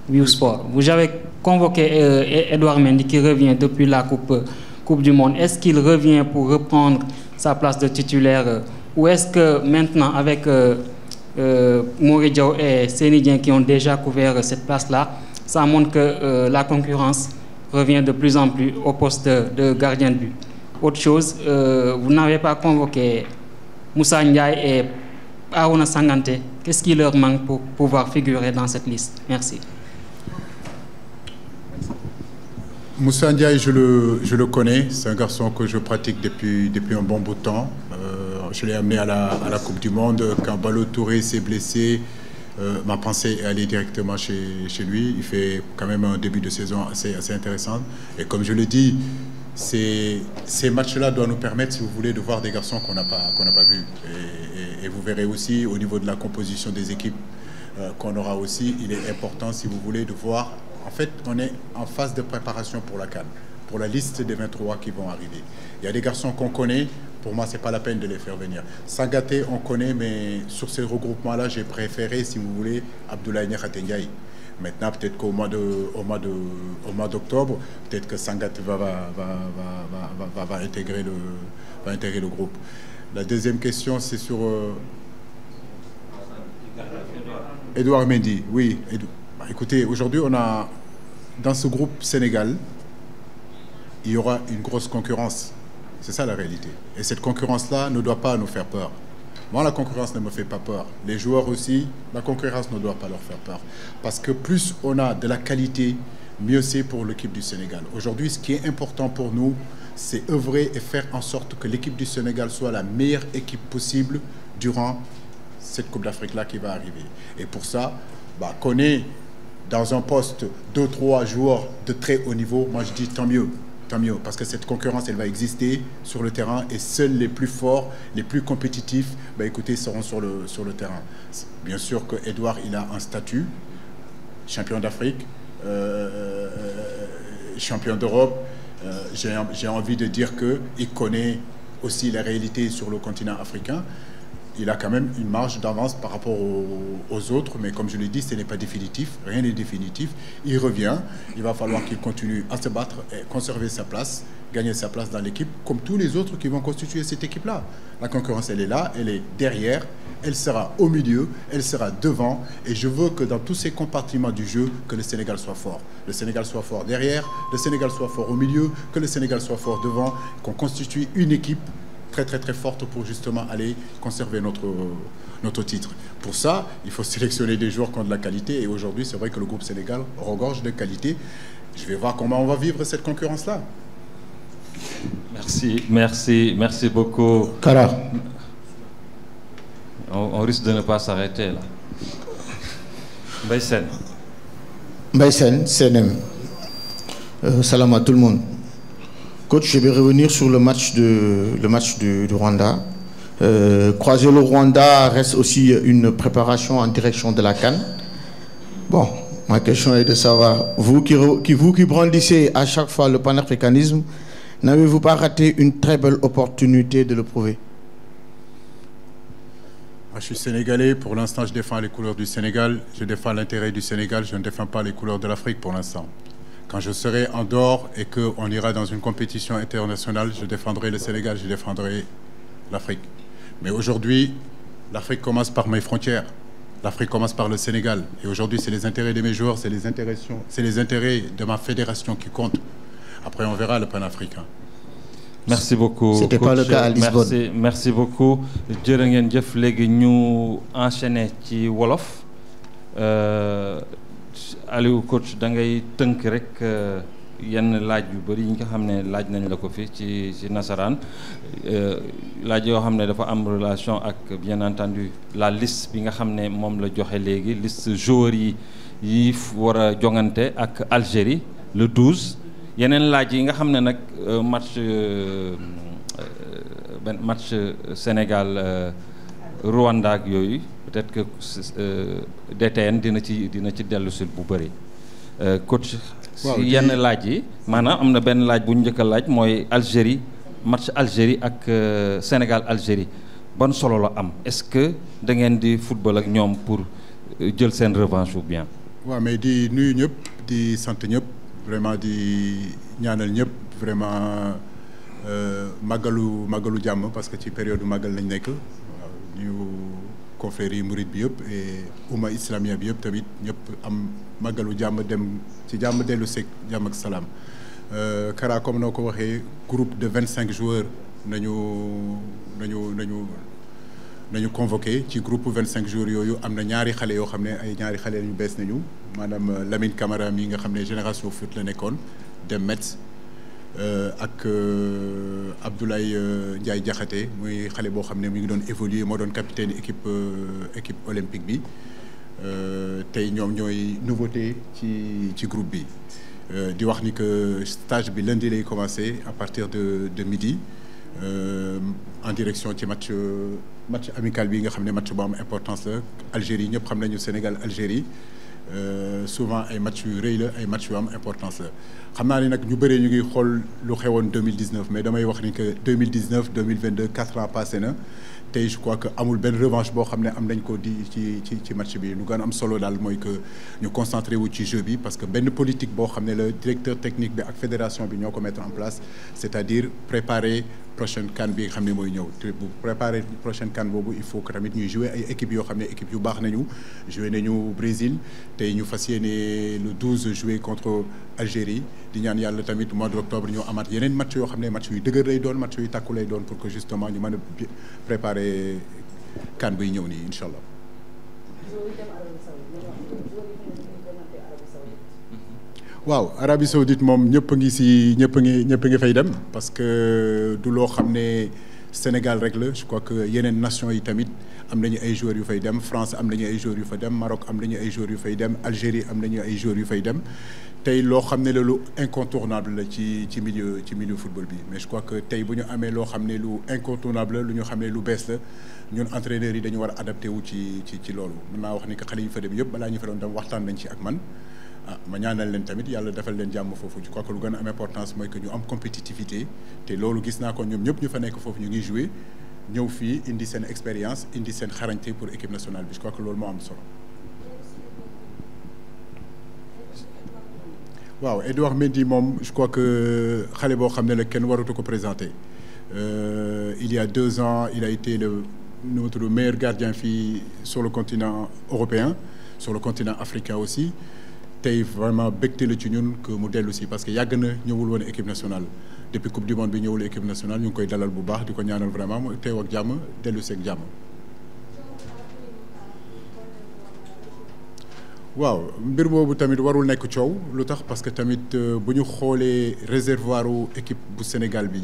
Viewsport. Vous avez convoqué Edouard Mendy qui revient depuis la Coupe du Monde. Est-ce qu'il revient pour reprendre sa place de titulaire, ou est-ce que maintenant, avec Mory Diaw et Seny Dieng qui ont déjà couvert cette place-là, ça montre que la concurrence revient de plus en plus au poste de gardien de but? Autre chose, vous n'avez pas convoqué Moussa Ndiaye et Arouna Sangante. Qu'est-ce qui leur manque pour pouvoir figurer dans cette liste? Merci. Moussa Ndiaye, je le connais. C'est un garçon que je pratique depuis un bon bout de temps. Je l'ai amené à la Coupe du Monde. Quand Ballo Touré s'est blessé, ma pensée est allée directement chez lui. Il fait quand même un début de saison assez intéressant. Et comme je le dis, ces matchs-là doivent nous permettre, si vous voulez, de voir des garçons qu'on n'a pas vus. Et vous verrez aussi, au niveau de la composition des équipes qu'on aura aussi, il est important, si vous voulez, de voir. En fait, on est en phase de préparation pour la CAN, pour la liste des 23 qui vont arriver. Il y a des garçons qu'on connaît. Pour moi, ce n'est pas la peine de les faire venir. Sangaté, on connaît, mais sur ces regroupements-là, j'ai préféré, si vous voulez, Abdoulaye Niakhaté Ndiaye. Maintenant, peut-être qu'au mois d'octobre, peut-être que Sangaté va intégrer le groupe. La deuxième question, c'est sur Edouard Mendy. Oui, écoutez, aujourd'hui, on a dans ce groupe Sénégal, il y aura une grosse concurrence. C'est ça la réalité. Et cette concurrence-là ne doit pas nous faire peur. Moi, la concurrence ne me fait pas peur. Les joueurs aussi, la concurrence ne doit pas leur faire peur. Parce que plus on a de la qualité, mieux c'est pour l'équipe du Sénégal. Aujourd'hui, ce qui est important pour nous, c'est œuvrer et faire en sorte que l'équipe du Sénégal soit la meilleure équipe possible durant cette Coupe d'Afrique-là qui va arriver. Et pour ça, qu'on ait dans un poste 2-3 joueurs de très haut niveau, moi je dis tant mieux. Tant mieux, parce que cette concurrence, elle va exister sur le terrain et seuls les plus forts, les plus compétitifs, écoutez, seront sur le terrain. Bien sûr que Edouard, il a un statut, champion d'Afrique, champion d'Europe. J'ai envie de dire qu'il connaît aussi la réalité sur le continent africain. Il a quand même une marge d'avance par rapport aux autres, mais comme je l'ai dit, ce n'est pas définitif, rien n'est définitif. Il revient, il va falloir qu'il continue à se battre et conserver sa place, gagner sa place dans l'équipe, comme tous les autres qui vont constituer cette équipe-là. La concurrence, elle est là, elle est derrière, elle sera au milieu, elle sera devant, et je veux que dans tous ces compartiments du jeu, que le Sénégal soit fort. Le Sénégal soit fort derrière, le Sénégal soit fort au milieu, que le Sénégal soit fort devant, qu'on constitue une équipe très forte pour justement aller conserver notre titre. Pour ça, il faut sélectionner des joueurs qui ont de la qualité, et aujourd'hui, c'est vrai que le groupe Sénégal regorge de qualité. Je vais voir comment on va vivre cette concurrence-là. Merci beaucoup. Kara. On risque de ne pas s'arrêter là. Mbaye Sène, CNM. Salam à tout le monde. Coach, je vais revenir sur le match du Rwanda. Croiser le Rwanda reste aussi une préparation en direction de la CAN. Bon, ma question est de savoir, vous qui brandissez à chaque fois le panafricanisme, n'avez-vous pas raté une très belle opportunité de le prouver? Je suis sénégalais, pour l'instant je défends les couleurs du Sénégal, je défends l'intérêt du Sénégal, je ne défends pas les couleurs de l'Afrique pour l'instant. Quand je serai en dehors et qu'on ira dans une compétition internationale, je défendrai le Sénégal, je défendrai l'Afrique. Mais aujourd'hui, l'Afrique commence par mes frontières. L'Afrique commence par le Sénégal. Et aujourd'hui, c'est les intérêts de mes joueurs, c'est les intérêts de ma fédération qui comptent. Après, on verra le panafricain. Merci beaucoup. C'était pas le cas à Lisbonne. Merci beaucoup. Jërë ngeen jëf léegi ñu enchaîner ci wolof. Aliou coach da ngay tënk rek yenn laaj yu bëri yi nga xam ne laaj nañ la ko fi ci nasaraan laaj yoo xam ne dafa am relation ak bien entendu la liste bi nga xam ne moom la joxe léegi liste joueurs yi war a jongante ak Algérie le 12 yeneen laaj yi nga xam ne nag match Sénégal Rwanda ak yooyu peut-être que DTN dina ci dellu si bu bëri coach si yenn laaj yi maanaam am na benn laaj bu ñu njëkk a laaj mooy Algérie match Algérie ak Sénégal Algérie ban solo la am est-ce que da ngeen di football ak ñoom pour jël seen revanche ou bien. waaw mais di nuyu ñëpp di sant ñëpp vraiment di ñaanal ñëpp vraiment màggalu jàmm parce que ci période màggal lañ nekk waaw ñu confrérie mouride bi yëpp et umma islamia bi yëpp tamit ñëpp am màggalu jàmm dem ci jàmm dellu seeg jàmm ak salaam Kara comme noo ko waxee groupe de 25 joueurs nañu convoqué ci groupe 25 joueurs yooyu am na ñaari xale yoo xam ne ay ñaari xale ñu bees nañu maanaam Lamine Camara mi nga xam ne Génération Foot la nekkoon dem Metz ak Abdoulaye Ndiaye Diakhaté muy xale boo xam ne mi ngi doon évoluer moo doon capitaine équipe olympique bi tey ñoom ñooy nouveauté ci groupe bi di wax ni que stage bi lundi lay commencé à partir de midi en direction ci match amical bi nga xam ne match bu am importance la Algérie ñëpp xam nañu Sénégal Algérie souvent ay match yu rëy la ay match yu am importance la xam naa ni nag ñu bëree ñu ngi xool lu xewoon 2019 mais damay wax ni que 2019 2022 4 ans passé na tey je crois que amul benn revanche boo xam ne am nañ ko di ci match bi lu gën a am solo daal mooy que ñu concentré wu ci jeu bi parce que benn politique boo xam ne le directeur technique bi ak fédération bi ñoo ko mettre en place c'est-à-dire préparer prochaine CAN bi nga xam ne mooy ñëw te bu préparer prochaine CAN boobu il faut que tamit ñuy jouer ay équipes yoo xam ne équipes yu baax nañu joué nañu Brésil tey ñu fas yéene le 12 jouer contre Algérie di ñaan yàlla tamit mois de octobre ñu amaat yeneen match yoo xam ne match yu dëgër lay doon match yu tàkku lay doon pour que justement ñu mën a préparer CAN buy ñëw nii incha allah. waaw Arabie Saoudite moom ñëpp a ngi fay dem parce que du loo xam ne Sénégal rek la je crois que yeneen nation yi tamit am nañu ay joueurs yu fay dem France am nañu ay joueurs yu fa dem Maroc am nañu ay joueurs yu fay dem Algérie am nañu ay joueurs yu fay dem tey loo xam ne la lu incontournable la ci milieu football bi mais je crois que tey bu ñu amee loo xam ne lu incontournable la lu ñu xam ne lu bees la ñun entraîneurs yi dañu war a adapté wu ci loolu mën naa wax ni que xale yi fa dem yëpp balaa ñu fa doon dem waxtaan nañ ci ak man. ma ñaanal leen tamit yàlla defal leen jàmm foofu je crois que lu gën a am importance mooy que ñu am compétitivité te loolu gis naa ko ñoom ñëpp ñu fa nekk foofu ñu ngi jouer ñëw fii indi seen expérience indi seen xarañte pour équipe nationale bi je crois que loolu moo am solo. waaw Edouard Mendy moom je crois que xale boo xam ne la kenn waratu ko présenter il y a 2 ans il a été le meilleur gardien fii sur le continent européen sur le continent africain aussi. tey vraiment bégte la ci ñun que mu dellu si parce que yàgg na ñëwul woon équipe nationale depuis coupe du monde bi ñëwul équipe nationale ñu ngi koy dalal bu baax di ko ñaanal vraiment mu teew ak jàmm dellu si ak jàmm. waaw mbir boobu tamit warul nekk coow lu tax parce que tamit bu ñu xoolee réservoiru équipe bu Sénégal bi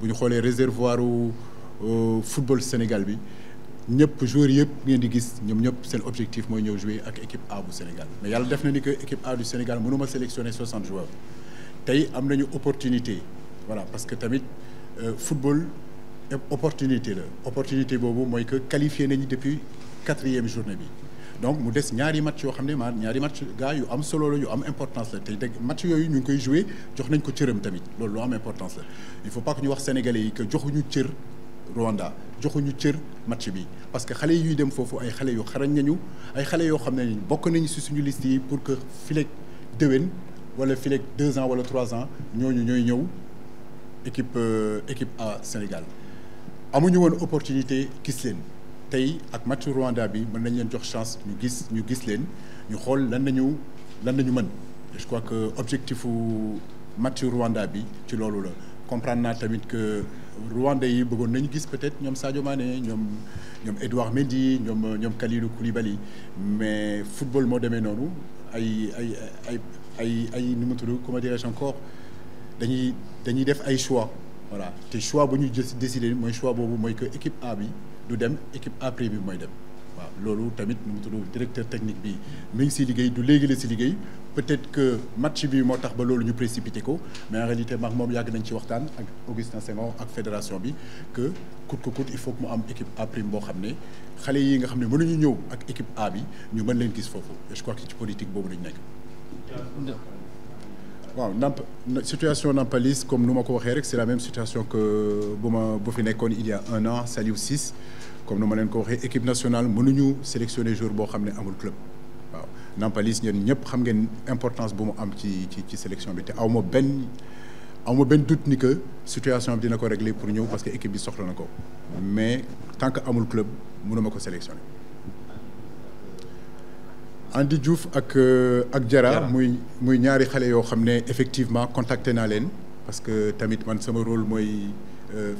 bu ñu xoolee réservoiru football Sénégal bi. ñëpp joueurs yëpp ngeen di gis ñoom ñëpp seen objectif mooy ñëw jouer ak équipe A bu Sénégal mais yàlla def na ni que équipe A du Sénégal mënuma sélectionner 60 joueurs tey am nañu opportunité voilà parce que tamit football opportunité la opportunité boobu mooy que qualifié nañu depuis 4e journée bi donc mu des ñaari match yoo xam ne ñaari match gars yu am solo la yu am importance la tey dégg match yooyu ñu ngi koy jouer jox nañ ko cëram tamit loolu lu am importance la il faut pas que ñu wax sénégalais yi que joxuñu cër Rwanda joxuñu cër match bi parce que xale yuy dem foofu ay xale yu xarañ nañu ay xale yoo xam ne bokk nañu ci suñu liste yi pour que fileeg déwén wala fileeg 2 ans wala 3 ans ñooñu ñooy ñëw équipe A Sénégal amuñu woon opportunité gis leen tey ak match Rwanda bi mën nañ leen jox chance ñu gis leen ñu xool lan nañu mën je crois que objectifu match Rwanda bi ci loolu la comprendre naa tamit que Rwandais yi bëggoon nañu gis peut-être ñoom Sadio Mané ñoom Edouard Mendy ñoom Kalidou Koulibaly mais football moo demee noonu ay nu mu tudd comment dirais-je encore dañuy def ay choix voilà te choix bu ñu décidé mooy choix boobu mooy que équipe A bi du dem équipe A pré bi mooy dem waaw loolu tamit nu mu tudd directeur technique bi mi ngi si liggéey du léegi la si liggéey peut-être que match bi moo tax ba loolu ñu précipité ko mais en réalité maag moom yàgg nañ ci waxtaan ak Augustin Senghor ak fédération bi que coûte que coûte il faut que mu am équipe A prime boo xam ne xale yi nga xam ne mënuñu ñëw ak équipe A bi ñu mën leen gis foofu et je crois que ci politique boobu lañ nekk. waaw situation Nampalis comme nu ma ko waxee rek c'est la même situation que bu fi nekkoon il y a 1 an Saliou Ciss comme nu ma leen ko waxee équipe nationale mënuñu sélectionner joueur boo xam ne amul club waaw Nampalis ñeen ñëpp xam ngeen importance bu mu am ci sélection bi te aw ma benn doute ni que situation bi dina ko régler pour ñëw parce que équipe bi soxla na ko mais tant que amul club mënuma ko sélectionner. Andy Diouf ak Diarra muy ñaari xale yoo xam ne effectivement contacté naa leen parce que tamit man sama rôle mooy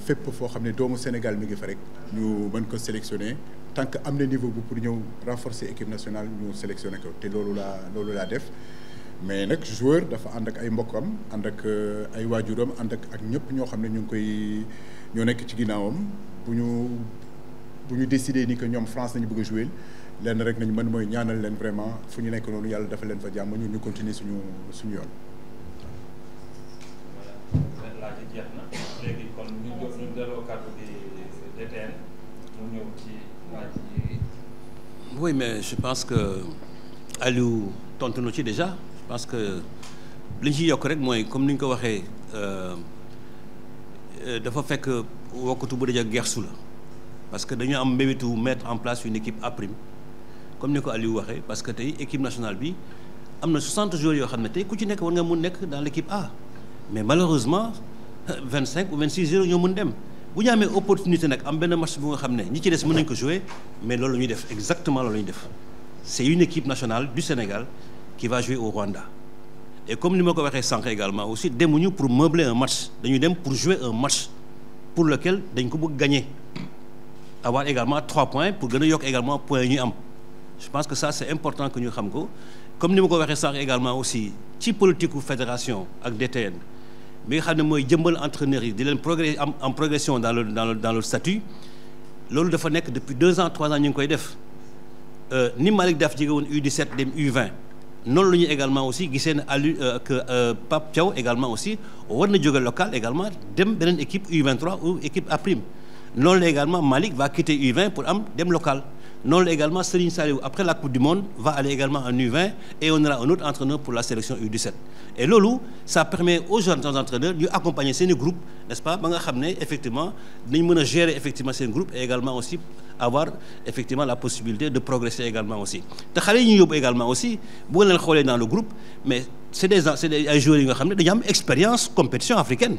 fépp foo xam ne doomu Sénégal mi ngi fa rek ñu mën ko sélectionner tant que am na niveau bu pour ñëw renforcer équipe nationale ñu sélectionner ko te loolu laa def mais nag joueur dafa ànd ak ay mbokkam ànd ak ay waajuram ànd ak ñëpp ñoo xam ne ñoo nekk ci ginnaawam bu ñu décider ni que ñoom France nañu bëgg a jouer lenn rek nañ mën mooy ñaanal leen vraiment fu ñu nekk noonu yàlla dafa leen fa jàmm ñu continuer suñu yoon. laaj jeex na léegi kon ñu delloo kàddu gi DTN mu ñëw ci laaj yi. Oui, mais je pense que Aliou tontu na ci déjà je pense que li ñu ciy yokk rek mooy comme ni ñu ko waxee dafa fekk wokkatu bu dëj ak gersu la parce que dañu am mbébétu mettre en place une équipe A prime comme ni ko Aliou waxee parce que tey équipe nationale bi am na 60 joueurs yoo xam ne tey ku ci nekk war nga mun nekk dans l'équipe A mais malheureusement 25 ou 26 jours ñoo mën dem bu ñu amee opportunité nag am benn match bu nga xam ne ñi ci des mën nañu ko jouer mais loolu la ñuy def exactement loolu la ñuy def c'est une équipe nationale du Sénégal qui va jouer au Rwanda et comme ni ma ko waxee sànq également aussi demuñu pour meubler un match dañuy dem pour jouer un match pour lequel dañ ko bëgg gagner avoir également 3 points pour gën a yokk également points yi ñuy am je pense que ça c'est important que ñu xam ko comme ni ma ko waxee sànq également aussi ci politique u fédération ak DTN bi nga xam ne mooy jëmbal entraîneurs yi di leen en progression dans le statut loolu dafa nekk depuis 2 ans 3 ans ñu ngi koy def ni Malick Daf jóge woon U17 dem U20 noonu la ñuy également aussi gisee ne que Pape Thiaw également aussi war na jóge local également dem beneen équipe U23 ou équipe A prime noonu la également Malick va quitter U20 pour am dem local noonu la également Serigne Saliou après la Coupe du Monde va aller également en U20 et on aura un autre entraîneur pour la sélection U17 et loolu ça permet aux jeunes entraîneurs ñu accompagner seeni groupe n'est-ce pas ba nga xam ne effectivement dañ mën a gérer effectivement seen groupe et également aussi avoir effectivement la possibilité de progresser également aussi te xale yi ñu yóbbu également aussi bu nga leen xoolee dans le groupe mais c'est des ay joueurs yi nga xam ne dañu am expérience compétition africaine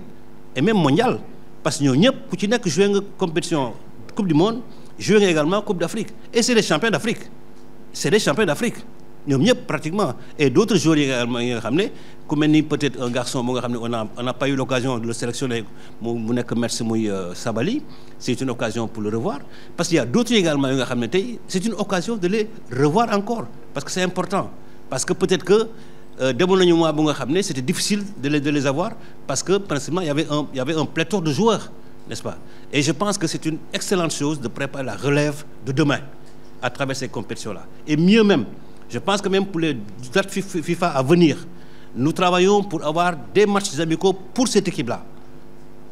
et même mondiale parce que ñoo ñëpp ku ci nekk joué nga compétition Coupe du Monde joué nga également Coupe d'Afrique et c'est des champions d'Afrique ñoom ñëpp pratiquement et d'autres joueurs yi nga xam ne ku mel ni peut-être un garçon bu nga xam ne on n'a pas eu l'occasion de le sélectionner mu nekk Metz muy Sabali c'est une occasion pour le revoir parce qu'il y a d'autres également yi nga xam ne tey c'est une occasion de les revoir encore parce que c'est important parce que peut-être que demoon nañu mois bu nga xam ne c'était difficile de les avoir parce que principalement il y avait un pléthore de joueurs n'est-ce pas et je pense que c'est une excellente chose de préparer la relève de demain à travers ces compétitions-là et mieux même je pense que même pour les dates FIFA à venir nous travaillons pour avoir des matchs amicaux pour cette équipe-là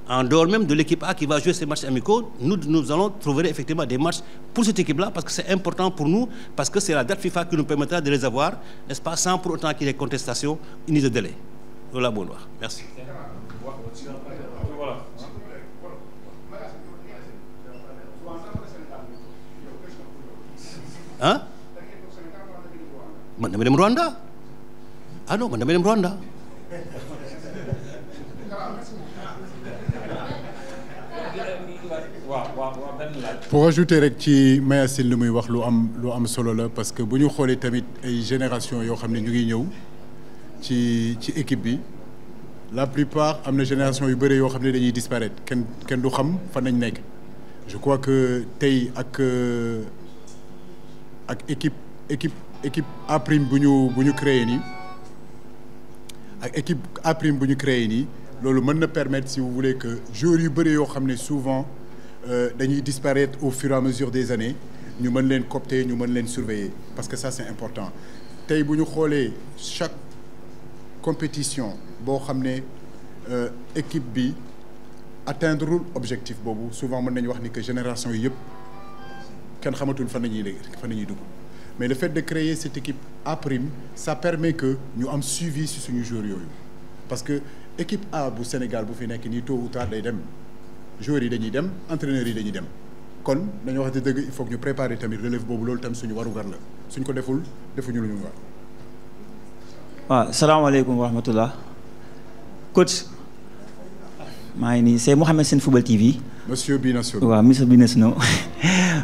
en dehors même de l'équipe A qui va jouer ces matchs amicaux nous allons trouver effectivement des matchs pour cette équipe-là parce que c'est important pour nous parce que c'est la date FIFA qui nous permettra de les avoir n'est-ce pas sans pour autant qu'il y ait contestation ni de délai loolu laa bëggoon wax merci. ah man dama dem Rwanda ah non man dama dem Rwanda pour ajouter rek ci Mayacine li muy wax lu am solo la parce que bu ñu xoolee tamit ay génération yoo xam ne ñu ngi ñëw ci équipe bi la plupart am na génération yu bëri yoo xam ne dañuy disparaître kenn du xam fan nañ nekk je crois que tey ak équipe A prime bu ñu créé nii ak équipe A prime bu ñu créé nii loolu mën na permettre si vous voulez que joueurs yu bëri yoo xam ne souvent dañuy disparaître au fur et à mesure des années ñu mën leen coopter ñu mën leen surveiller parce que ça c'est important tey bu ñu xoolee chaque compétition boo xam ne équipe bi atteindre objectif boobu souvent mën nañu wax ni que génération yi yëpp kenn xamatul fan nañuy dugg mais le fait de créer cette équipe A prime ça permet que ñu am suivi ci suñu joueurs yooyu parce que équipe A bu Sénégal bu fi nekk nii tôt ou tard day dem joueurs yi dañuy dem entraîneurs yi dañuy dem kon dañoo wax dëgg il faut que ñu préparer tamit relève boobu loolu tam suñu warugar la suñ ko defuñu lu ñu war. waaw salaamaaleykum wa rahmatullah coach maa ngi nii c'est Mohamed Sène Football TV. monsieur Binassou. waaw monsieur Binassou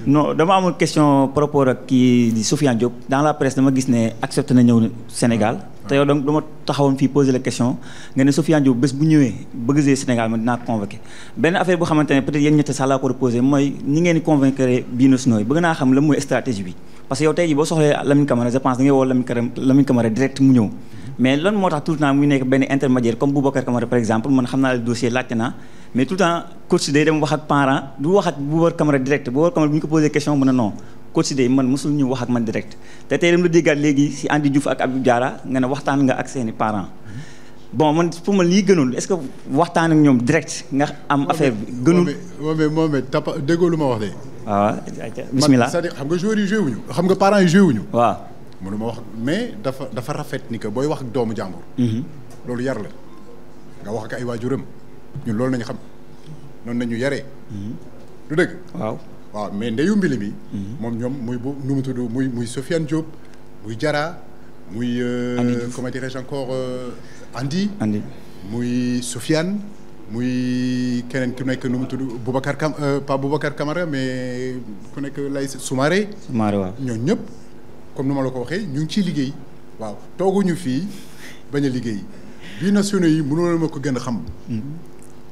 non dama amul question par rapport ak kii di Sofiane Diop dans la presse dama gis ne accepté na ñëw Sénégal te yow donc dama taxawoon fii poser la question nga ne Sofiane Diop bés bu ñëwee bëgg see Sénégal ma dinaa convoqué benn affaire boo xamante ne peut-être yéen ñett sax laa ko posé mooy ñi ngeen di convaincre Binassou bëgg naa xam la mooy stratégie bi parce que yow tey jii boo soxlee Lamine Camara je pense da ngay woo Lamine Camara direct mu ñëw mais lan moo tax tout le temps muy nekk benn intermédiaire comme Boubacar Camara par exemple man xam naa le dossier laajte naa mais tout le temps coach day dem wax ak parent du wax ak Boubacar Camara direct Boubacar Camara bu ñu ko posé question mu ne non coach day man mosul ñu wax ak man direct te tey dem la déggaat léegi si Andy Diouf ak Abdou Diarra nga ne waxtaan nga ak seeni parents bon man pour man lii gënul est-ce que waxtaan ak ñoom direct nga am affaire bi gënul. moom tapa déggoo lu ma wax de. waaw bismillah c'est-à-dire xam nga joueurs yi joué wuñu xam nga parents yi joué wuñu. waaw mënu ma wax mais dafa rafet ni que booy wax ak doomu jàmbur. loolu yar la nga wax ak ay waajuram ñun loolu nañu xam noonu nañu yaree. du dëgg. waaw mais ndeyu mbili mi. moom ñoom muy bu nu mu tudd muy Sofiane Diop muy Diarra muy. comment dirais-je encore Andy. muy Sofiane muy keneen ku nekk nu mu tudd Boubacar pas Boubacar Camara mais ku nekk lay Soumaré. Soumaré waaw ñooñu ñëpp comme nu ma la ko waxee ñu ngi ciy liggéey waaw tooguñu fii bañ a liggéey binationaux yi mënoo ma ko gën a xam.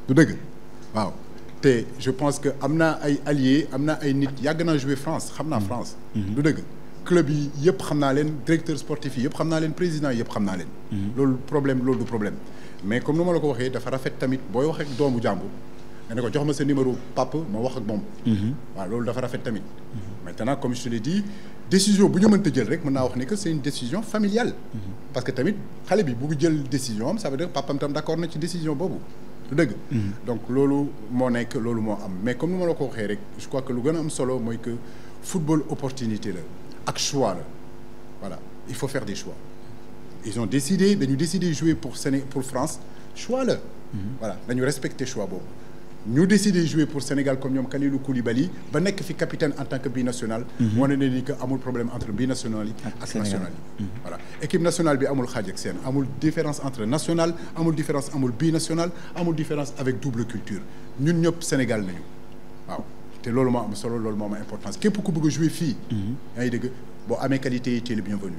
du dëgg waaw te je pense que am naa ay alliés am naa ay nit yàgg naa jouer France xam naa France. du dëgg club yi yëpp xam naa leen directeur sportif yi yëpp xam naa leen président yëpp xam naa leen. loolu du problème. mais comme nu ma la ko waxee dafa rafet tamit booy wax ak doomu jàmbur nga ne ko jox ma sa numéro papa ma wax ak moom. waaw loolu dafa rafet tamit. maintenant comme je te l'ai dit décision bu ñu mënta jël rek mën naa wax ne que c'est une décision familiale. parce que tamit xale bi bu jël décision am ça veut dire papam tam d'accord na ci décision boobu. du dëgg. donc loolu moo nekk loolu moo am mais comme nu ma la ko waxee rek je crois que lu gën a am solo mooy que football opportunité la ak choix la voilà il faut faire des choix. ils ont décidé dañu décidé jouer pour France choix la. voilà dañu respecter choix boobu. ñu décidé jouer pour Sénégal comme ñoom Kalilou Koulibaly ba nekk fi capitaine en tant que binational. wane ne ni que amul problème entre binational yi ak national yi. voilà équipe nationale bi amul xaaj ak seen amul différence entre national amul différence amul binational amul différence avec double culture ñun ñëpp Sénégal nañu waaw te loolu moo am solo loolu moo am importance képp ku bëgg a jouer fii. yaa ngi dégg boo amee qualité yi tu es le bienvenu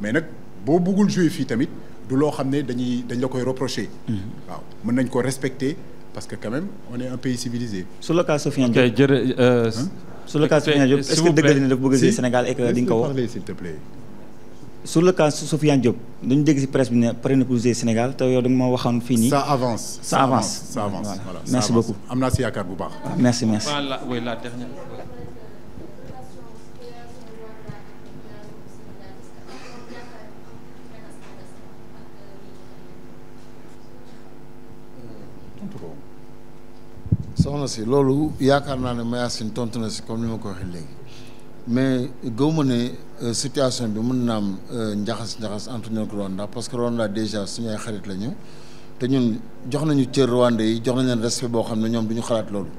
mais nag. boo bëggul jouer fii tamit du loo xam ne dañ la koy reprocher. waaw mën nañ ko respecter parce que quand même on est un pays civilisé. sur le cas Sofiane Diop sur le cas Sofiane Diop est-ce que dëgg la ne dafa bëgg a jouer Sénégal et que di nga ko wax s'il te plaît. sur le cas Sofiane Diop dañu dégg ci presse bi ne pare na pour jouer Sénégal te yow da nga ma waxoon fii nii. ça avance. voilà merci beaucoup. am naa si yaakaar bu baax. merci. oui la dernière. soxna si loolu yaakaar naa ne Mayacine tontu na si comme ni ma ko waxee léegi mais gëw ma ne situation bi mën na am njaxas entre ñoom Rwanda parce que Rwanda déjà suñu ay xarit la ñu te ñun jox nañu cër Rwanda yi jox nañ leen respect boo xam ne ñoom du ñu xalaat loolu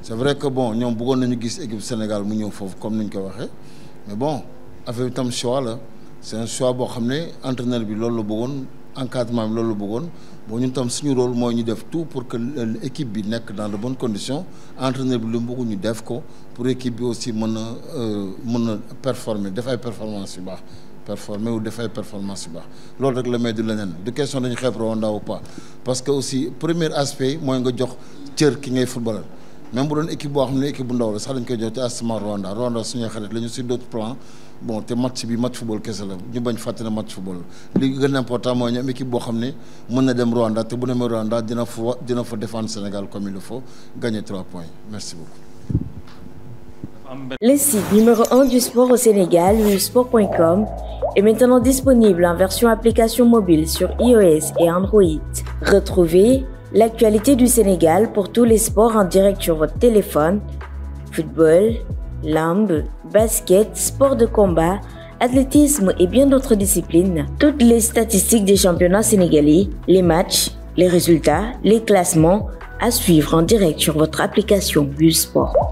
c'est vrai que bon ñoom bëggoon nañu gis équipe Sénégal mu ñëw foofu comme ni ñu ko waxee mais bon affaire bi tam choix la c'est un choix boo xam ne entraîneur bi loolu la bëggoon encadrement bi loolu la bëggoon bon ñun tam suñu rôle mooy ñu def tout pour que l'équipe bi nekk dans de bonnes conditions entraîneur bi lu mu bëgg ñu def ko pour équipe bi aussi mën a performer def ay performance yu baax performer ou def ay performance yu baax loolu rek la may du leneen du question dañu xeeb Rwanda ou pas parce que aussi premier aspect mooy nga jox cër ki ngay footballeur même bu doon équipe boo xam ne équipe bu ndaw la sax dañ koy jox ci astement Rwanda suñuy xarit la ñu sur d'autres plans bon te match bi match football kese la ñu bañ fàtte ne match football li gën a important mooy ñu am équipe boo xam ne mën na dem Rwanda te bu demee Rwanda dina fa défendre Sénégal comme il le faut gagner 3 points merci beaucoup. Le site numéro 1 du sport au Sénégal, wewsport.com, est maintenant disponible en version application mobile sur iOS et Android. Retrouvez l'actualité du Sénégal pour tous les sports en direct sur votre téléphone, football, lambe, basket, sport de combat, athlétisme et bien d'autres disciplines. Toutes les statistiques des championnats sénégalais, les matchs, les résultats, les classements à suivre en direct sur votre application wewsport.